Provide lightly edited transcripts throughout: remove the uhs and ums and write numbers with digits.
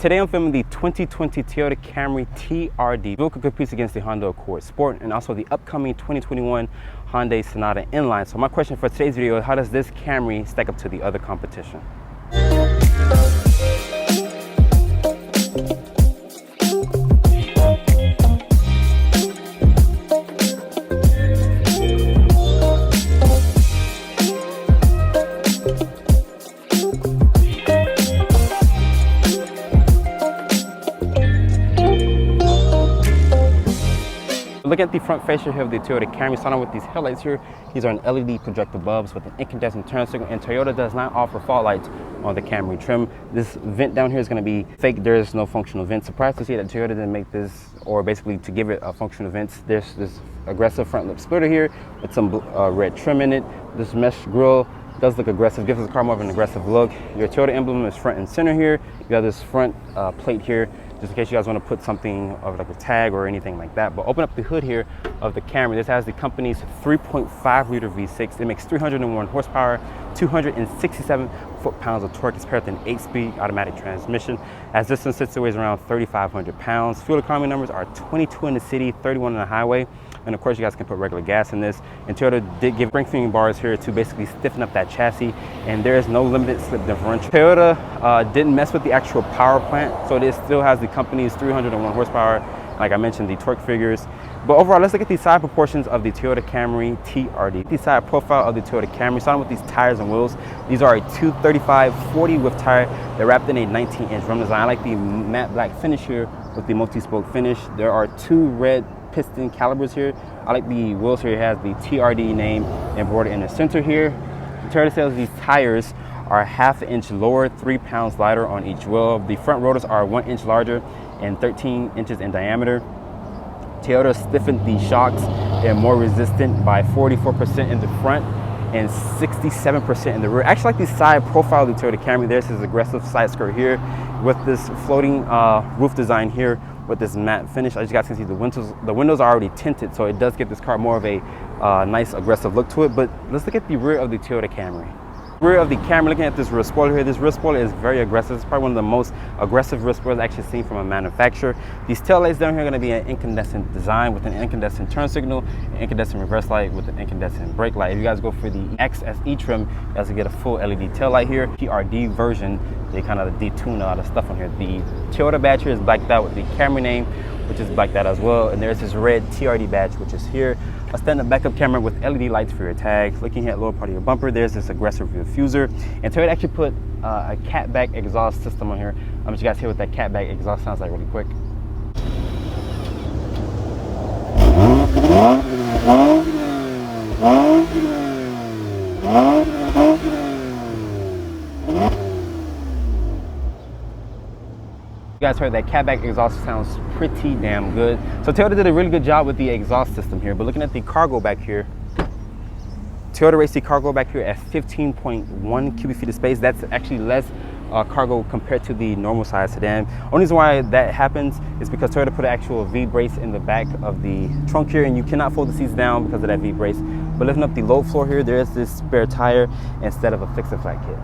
Today I'm filming the 2020 Toyota Camry TRD. The vehicle competes against the Honda Accord Sport and also the upcoming 2021 Hyundai Sonata Inline. So my question for today's video is, how does this Camry stack up to the other competition? Look at the front fascia here of the Toyota Camry. Starting with these headlights here, these are an LED projector bulbs with an incandescent turn signal, and Toyota does not offer fog lights on the Camry trim. This vent down here is going to be fake. There is no functional vent. Surprised to see that Toyota didn't make this, or basically to give it a functional vent. There's this aggressive front lip splitter here with some red trim in it. This mesh grille does look aggressive, gives the car more of an aggressive look. Your Toyota emblem is front and center here. You have this front plate here, just in case you guys want to put something of like a tag or anything like that. But open up the hood here of the Camry. This has the company's 3.5 liter V6. It makes 301 horsepower, 267 foot-pounds of torque. It's paired with an 8-speed automatic transmission. As distance sits, it weighs around 3,500 pounds. Fuel economy numbers are 22 in the city, 31 on the highway. And of course, you guys can put regular gas in this. And Toyota did give strengthening bars here to basically stiffen up that chassis. And there is no limited slip differential. Toyota didn't mess with the actual power plant, so it still has the company's 301 horsepower. Like I mentioned, the torque figures. But overall, let's look at the side proportions of the Toyota Camry TRD. The side profile of the Toyota Camry, starting with these tires and wheels. These are a 235/40 width tire. They're wrapped in a 19-inch rim design. I like the matte black finish here with the multi-spoke finish. There are two red piston calipers here. I like the wheels here. It has the TRD name embroidered in the center here. Toyota says these tires are ½ inch lower, 3 pounds lighter on each wheel. The front rotors are 1 inch larger and 13 inches in diameter. Toyota stiffened the shocks. They're more resistant by 44% in the front and 67% in the rear. Actually, like the side profile of the Toyota Camry. There's this aggressive side skirt here with this floating roof design here with this matte finish. As you guys can see, the windows are already tinted, so it does give this car more of a nice aggressive look to it. But let's look at the rear of the Toyota Camry. Rear of the Camry, looking at this rear spoiler here. This rear spoiler is very aggressive. It's probably one of the most aggressive rear spoilers actually seen from a manufacturer. These tail lights down here are going to be an incandescent design with an incandescent turn signal, an incandescent reverse light with an incandescent brake light. If you guys go for the XSE trim, you guys will get a full LED tail light here. TRD version, they kind of detune a lot of stuff on here. The Toyota badge here is blacked out with the Camry name, which is blacked out as well. And there's this red TRD badge, which is here. A stand-up backup camera with LED lights for your tags. Looking at lower part of your bumper, there's this aggressive diffuser. And Toyota actually put a catback exhaust system on here. I'm just you guys hear what that catback exhaust sounds like really quick. You guys heard that catback exhaust sounds pretty damn good. So Toyota did a really good job with the exhaust system here. But looking at the cargo back here, Toyota raised the cargo back here at 15.1 cubic feet of space. That's actually less cargo compared to the normal size sedan. Only reason why that happens is because Toyota put an actual V-brace in the back of the trunk here, and you cannot fold the seats down because of that V-brace. But lifting up the load floor here, there is this spare tire instead of a fix-a-flat kit.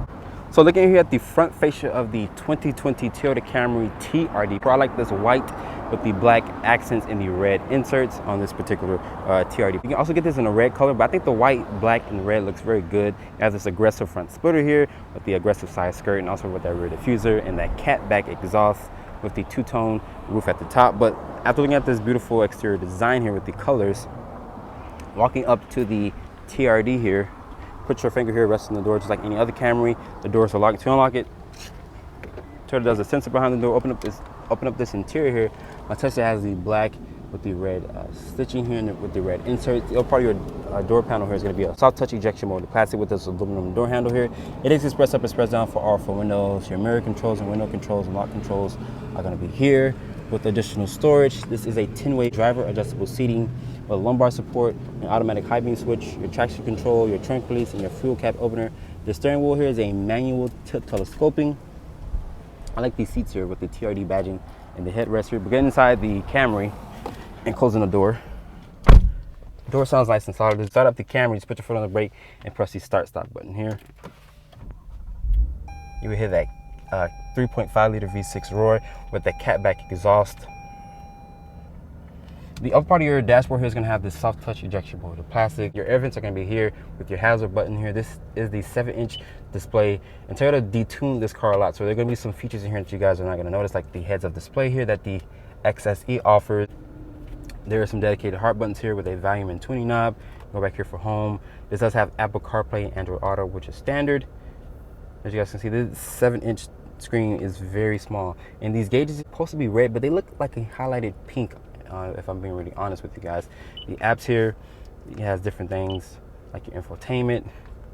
So looking here at the front fascia of the 2020 Toyota Camry TRD, I like this white with the black accents and the red inserts on this particular TRD. You can also get this in a red color, but I think the white, black, and red looks very good. It has this aggressive front splitter here with the aggressive side skirt and also with that rear diffuser and that catback exhaust with the two-tone roof at the top. But after looking at this beautiful exterior design here with the colors, walking up to the TRD here, put your finger here, rest on the door just like any other Camry. The doors are locked. To unlock it, Toyota does a sensor behind the door. Open up this interior here. My Tesla has the black with the red stitching here and with the red insert. The other part of your door panel here is going to be a soft touch ejection molded plastic with this aluminum door handle here. It is express up, express down for all four windows. Your mirror controls and window controls and lock controls are going to be here with additional storage. This is a 10-way driver adjustable seating with lumbar support, an automatic high beam switch, your traction control, your trunk release, and your fuel cap opener. The steering wheel here is a manual tilt telescoping. I like these seats here with the TRD badging and the headrest here. But get inside the Camry and closing the door. The door sounds nice and solid. To start up the Camry, just put your foot on the brake and press the start stop button here. You will hear that 3.5 liter V6 Roar with the catback exhaust. The upper part of your dashboard here is going to have this soft touch ejection molded plastic. Your air vents are going to be here with your hazard button here. This is the 7-inch display, and Toyota detuned this car a lot, so there are going to be some features in here that you guys are not going to notice, like the heads-up display here that the XSE offers. There are some dedicated heart buttons here with a volume and tuning knob. Go back here for home. This does have Apple CarPlay and Android Auto, which is standard. As you guys can see, this 7-inch screen is very small, and these gauges are supposed to be red, but they look like a highlighted pink. If I'm being really honest with you guys. The apps here, it has different things like your infotainment.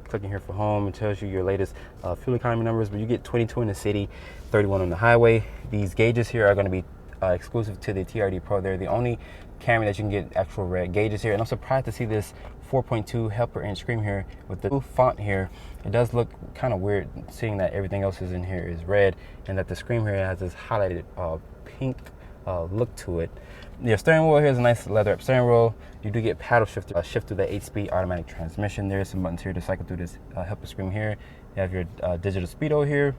Clicking here for home, it tells you your latest fuel economy numbers, but you get 22 in the city, 31 on the highway. These gauges here are going to be exclusive to the TRD Pro. They're the only Camry that you can get actual red gauges here, and I'm surprised to see this 4.2 helper inch screen here with the blue font here. It does look kind of weird seeing that everything else is in here is red, and that the screen here has this highlighted pink look to it. Your steering wheel here is a nice leather up steering wheel. You do get paddle shift through the 8-speed automatic transmission. There's some buttons here to cycle through this helper screen here. You have your digital speedo here,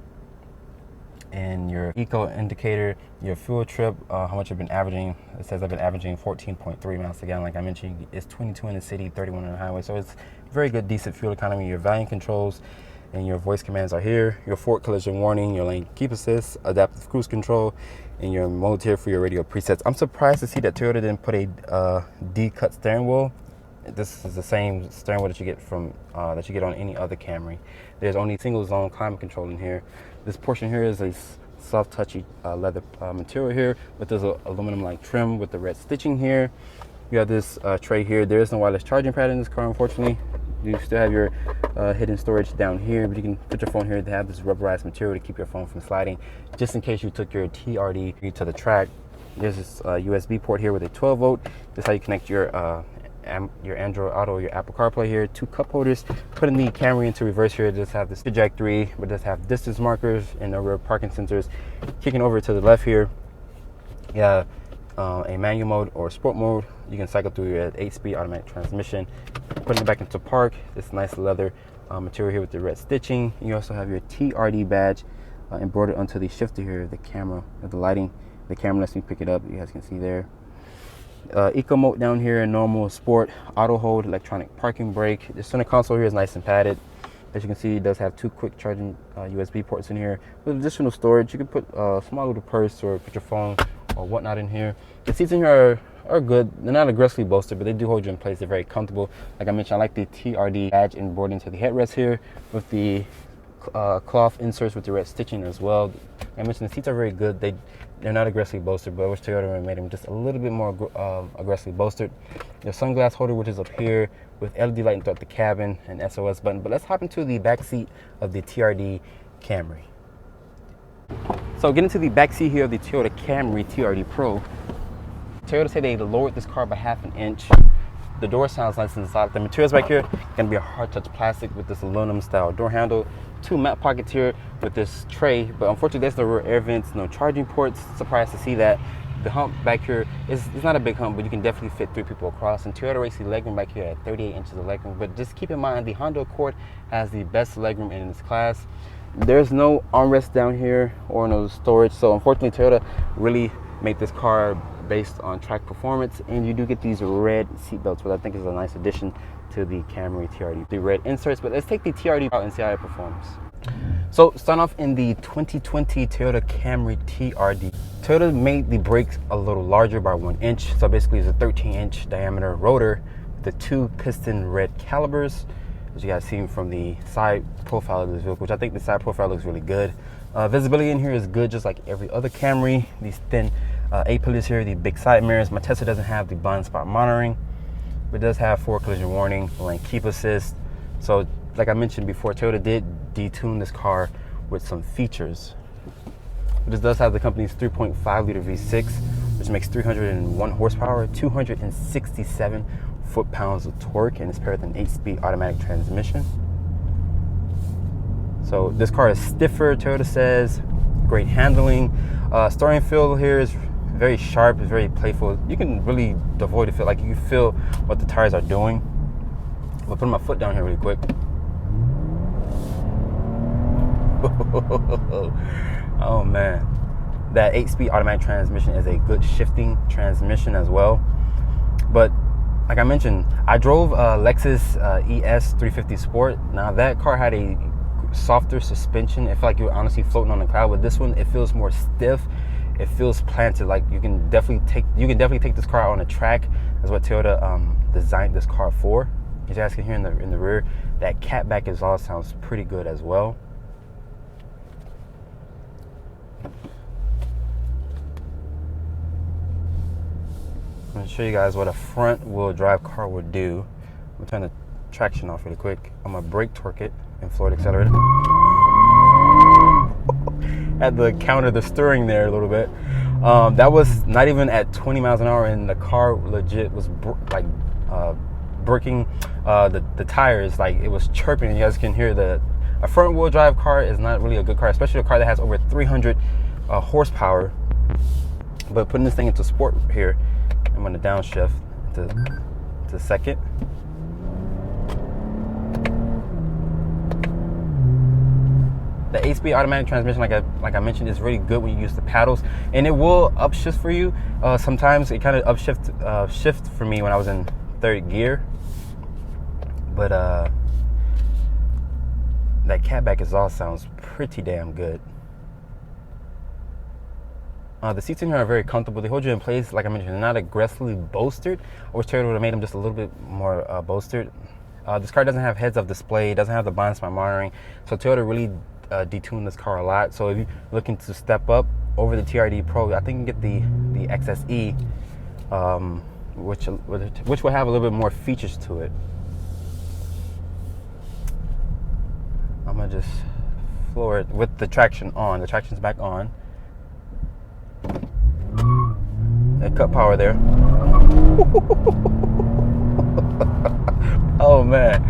and your eco indicator, your fuel trip, how much you've been averaging. It says I've been averaging 14.3 miles a gallon. Like I mentioned, it's 22 in the city, 31 on the highway, so it's very good, decent fuel economy. Your volume controls and your voice commands are here. Your forward collision warning, your lane keep assist, adaptive cruise control, and your modes here for your radio presets. I'm surprised to see that Toyota didn't put a D-cut steering wheel. This is the same steering wheel that you get from that you get on any other Camry. There's only single zone climate control in here. This portion here is a soft touchy leather material here with this aluminum like trim with the red stitching here. You have this tray here. There is no wireless charging pad in this car, unfortunately. You still have your hidden storage down here, but you can put your phone here. They have this rubberized material to keep your phone from sliding, just in case you took your TRD to the track. There's this USB port here with a 12-volt. This is how you connect your Android Auto, your Apple CarPlay here. 2 cup holders. Putting the Camry into reverse here, it does have this Jack 3, but it does have distance markers and no rear parking sensors. Kicking over to the left here, yeah, a manual mode or sport mode. You can cycle through your 8-speed automatic transmission. Putting it back into park, this nice leather material here with the red stitching. You also have your TRD badge embroidered onto the shifter here, the camera, the lighting. The camera lets me pick it up, you guys can see there. Eco mode down here, normal, sport, auto hold, electronic parking brake. The center console here is nice and padded. As you can see, it does have 2 quick charging USB ports in here. With additional storage, you can put a small little purse or put your phone or whatnot in here. The seats in here are good. They're not aggressively bolstered, but they do hold you in place. They're very comfortable. Like I mentioned, I like the TRD badge embroidered into the headrest here with the cloth inserts with the red stitching as well. Like I mentioned, the seats are very good. They're not aggressively bolstered, but I wish Toyota made them just a little bit more aggressively bolstered. Your sunglass holder, which is up here with LED lighting throughout the cabin and SOS button. But let's hop into the back seat of the TRD Camry. So getting to the back seat here of the Toyota Camry TRD Pro, Toyota said they lowered this car by ½ an inch. The door sounds nice and solid. The materials back here gonna be a hard touch plastic with this aluminum style door handle. 2 matte pockets here with this tray, but unfortunately there's no rear air vents, no charging ports. Surprised to see that. The hump back here is not a big hump, but you can definitely fit 3 people across. And Toyota rates the legroom back here at 38 inches of legroom. But just keep in mind, the Honda Accord has the best legroom in its class. There's no armrest down here or no storage, so unfortunately Toyota really made this car based on track performance, and you do get these red seat belts, which I think is a nice addition to the Camry TRD. The red inserts, but let's take the TRD out and see how it performs. So starting off in the 2020 Toyota Camry TRD, Toyota made the brakes a little larger by 1 inch. So basically it's a 13-inch diameter rotor with the 2 piston red calipers, as you guys see from the side profile of this vehicle, which I think the side profile looks really good. Visibility in here is good, just like every other Camry. These thin A-pillars here, the big side mirrors. My Tesla doesn't have the blind spot monitoring, but it does have forward collision warning, lane keep assist. So like I mentioned before, Toyota did detune this car with some features. This does have the company's 3.5 liter V6, which makes 301 horsepower, 267 foot-pounds of torque, and it's paired with an 8-speed automatic transmission. So this car is stiffer, Toyota says. Great handling. Steering feel here is very sharp, it's very playful. You can really devoid the feel, like you feel what the tires are doing. I'll put my foot down here really quick. Oh man, that 8-speed automatic transmission is a good shifting transmission as well. But like I mentioned, I drove a Lexus ES 350 Sport. Now that car had a softer suspension. It felt like you were honestly floating on a cloud. With this one, it feels more stiff. It feels planted. Like you can definitely take this car out on a track. That's what Toyota designed this car for. As you guys can hear in the rear, that catback exhaust sounds pretty good as well. I'm going to show you guys what a front wheel drive car would do. I'm going to turn the traction off really quick. I'm going to brake torque it and floor it accelerator. Had to counter the steering there a little bit. That was not even at 20 miles an hour, and the car legit was braking the tires. Like it was chirping. You guys can hear a front wheel drive car is not really a good car, especially a car that has over 300 horsepower. But putting this thing into sport here, I'm going to downshift to second. The 8-speed automatic transmission, like I mentioned, is really good when you use the paddles, and it will upshift for you. Sometimes it kind of shift for me when I was in third gear. But that catback exhaust sounds pretty damn good. The seats in here are very comfortable. They hold you in place. Like I mentioned, they're not aggressively bolstered. I wish Toyota would have made them just a little bit more bolstered. This car doesn't have heads-up display. It doesn't have the blind spot monitoring. So Toyota really detuned this car a lot. So if you're looking to step up over the TRD Pro, I think you can get the XSE, which will have a little bit more features to it. I'm gonna just floor it with the traction on. The traction's back on. It cut power there. Oh man,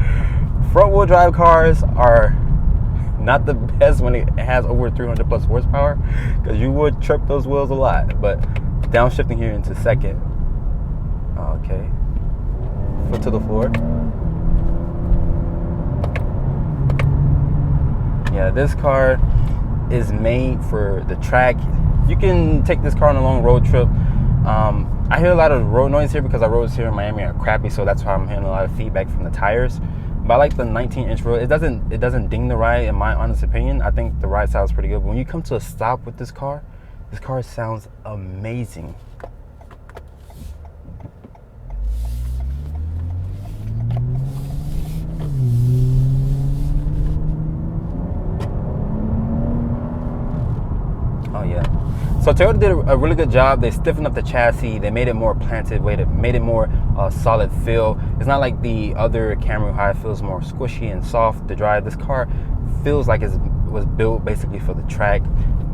front wheel drive cars are not the best when it has over 300 plus horsepower, because you would trip those wheels a lot. But downshifting here into second. Okay, foot to the floor. Yeah, this car is made for the track. You can take this car on a long road trip. I hear a lot of road noise here because our roads here in Miami are crappy, so that's why I'm hearing a lot of feedback from the tires. But I like the 19-inch road. It doesn't ding the ride, in my honest opinion. I think the ride sounds pretty good. But when you come to a stop with this car sounds amazing. Oh yeah. So Toyota did a really good job. They stiffened up the chassis. They made it more planted, made it more solid feel. It's not like the other Camry how it feels more squishy and soft to drive. This car feels like it was built basically for the track.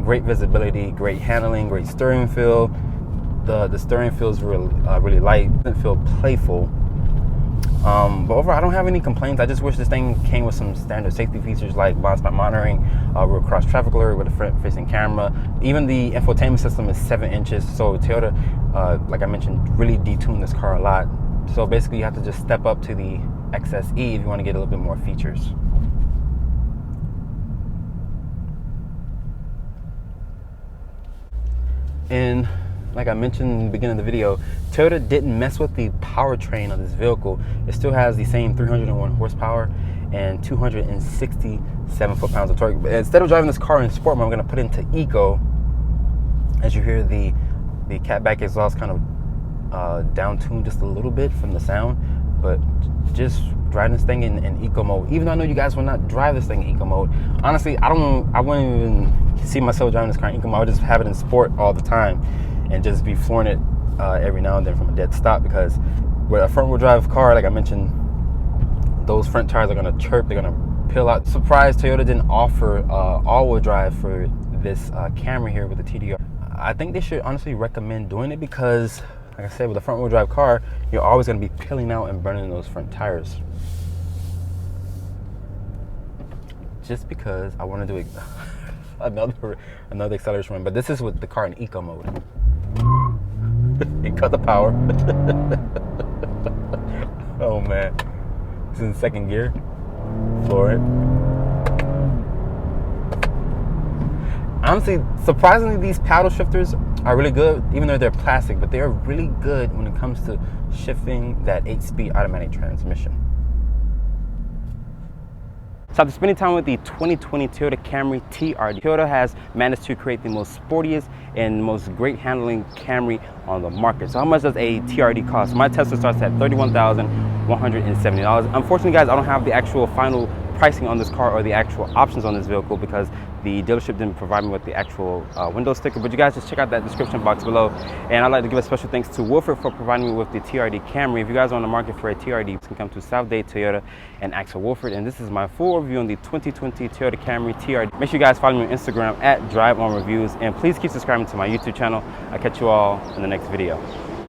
Great visibility, great handling, great steering feel. The steering feels really light. It doesn't feel playful. But overall, I don't have any complaints. I just wish this thing came with some standard safety features like blind spot monitoring, rear cross traffic alert with a front-facing camera. Even the infotainment system is 7 inches. So Toyota, like I mentioned, really detuned this car a lot. So basically, you have to just step up to the XSE if you want to get a little bit more features. And like I mentioned in the beginning of the video, Toyota didn't mess with the powertrain of this vehicle. It still has the same 301 horsepower and 267 foot-pounds of torque. But instead of driving this car in sport mode, I'm going to put it into eco. As you hear the catback exhaust kind of down-tuned just a little bit from the sound, but just driving this thing in eco mode. Even though I know you guys will not drive this thing in eco mode. Honestly, I wouldn't even see myself driving this car in eco mode. I would just have it in sport all the time and just be flooring it every now and then from a dead stop, because with a front wheel drive car, like I mentioned, those front tires are going to chirp, they're going to peel out. Surprised Toyota didn't offer all-wheel drive for this Camry here with the TDR. I think they should honestly recommend doing it because, like I said, with a front wheel drive car, you're always going to be peeling out and burning those front tires. Just because I want to do another acceleration run, but this is with the car in eco mode. It cut the power. Oh man, it's in second gear. Floor it. Honestly, surprisingly, these paddle shifters are really good, even though they're plastic, but they're really good when it comes to shifting that 8-speed automatic transmission. So after spending time with the 2020 Toyota Camry TRD, Toyota has managed to create the most sportiest and most great handling Camry on the market. So how much does a TRD cost? My Tesla starts at $31,170. Unfortunately, guys, I don't have the actual final pricing on this car or the actual options on this vehicle because the dealership didn't provide me with the actual window sticker, but you guys just check out that description box below. And I'd like to give a special thanks to Wilford for providing me with the TRD Camry. If you guys are on the market for a TRD, you can come to South Dade Toyota and ask for Wilford. And this is my full review on the 2020 Toyota Camry TRD. Make sure you guys follow me on Instagram at DriveOnReviews, and please keep subscribing to my YouTube channel. I'll catch you all in the next video.